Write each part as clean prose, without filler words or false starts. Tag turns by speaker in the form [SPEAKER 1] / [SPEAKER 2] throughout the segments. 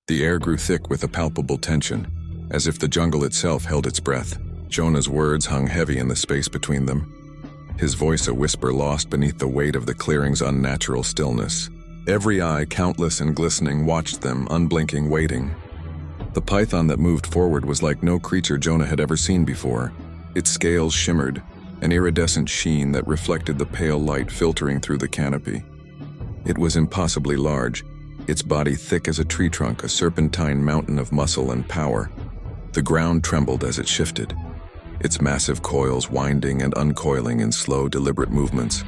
[SPEAKER 1] The air grew thick with a palpable tension, as if the jungle itself held its breath. Jonah's words hung heavy in the space between them, his voice a whisper lost beneath the weight of the clearing's unnatural stillness. Every eye, countless and glistening, watched them, unblinking, waiting. The python that moved forward was like no creature Jonah had ever seen before. Its scales shimmered, an iridescent sheen that reflected the pale light filtering through the canopy. It was impossibly large, its body thick as a tree trunk, a serpentine mountain of muscle and power. The ground trembled as it shifted, its massive coils winding and uncoiling in slow, deliberate movements,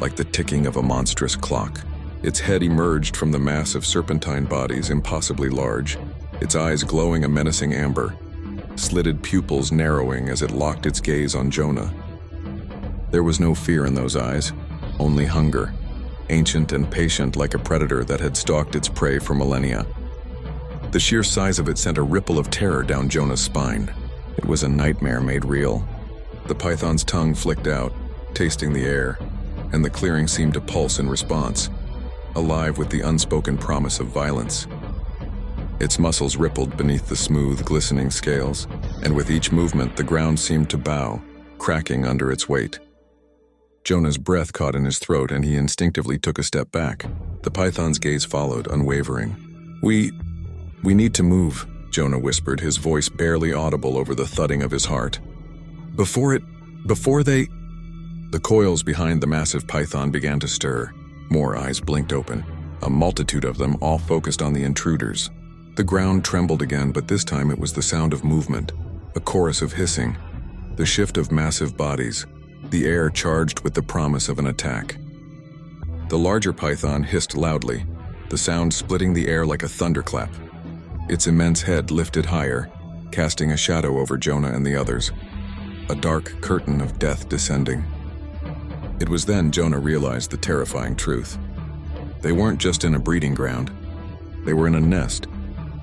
[SPEAKER 1] like the ticking of a monstrous clock. Its head emerged from the mass of serpentine bodies, impossibly large, its eyes glowing a menacing amber, slitted pupils narrowing as it locked its gaze on Jonah. There was no fear in those eyes, only hunger, ancient and patient like a predator that had stalked its prey for millennia. The sheer size of it sent a ripple of terror down Jonah's spine. It was a nightmare made real. The python's tongue flicked out, tasting the air, and the clearing seemed to pulse in response, alive with the unspoken promise of violence. Its muscles rippled beneath the smooth, glistening scales, and with each movement the ground seemed to bow, cracking under its weight. Jonah's breath caught in his throat and he instinctively took a step back. The python's gaze followed, unwavering. We need to move," Jonah whispered, his voice barely audible over the thudding of his heart. Before they... The coils behind the massive python began to stir. More eyes blinked open, a multitude of them, all focused on the intruders. The ground trembled again, but this time it was the sound of movement, a chorus of hissing, the shift of massive bodies, the air charged with the promise of an attack. The larger python hissed loudly, the sound splitting the air like a thunderclap. Its immense head lifted higher, casting a shadow over Jonah and the others, a dark curtain of death descending. It was then Jonah realized the terrifying truth. They weren't just in a breeding ground. They were in a nest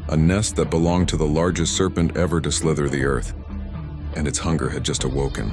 [SPEAKER 1] that belonged to the largest serpent ever to slither the earth, and its hunger had just awoken.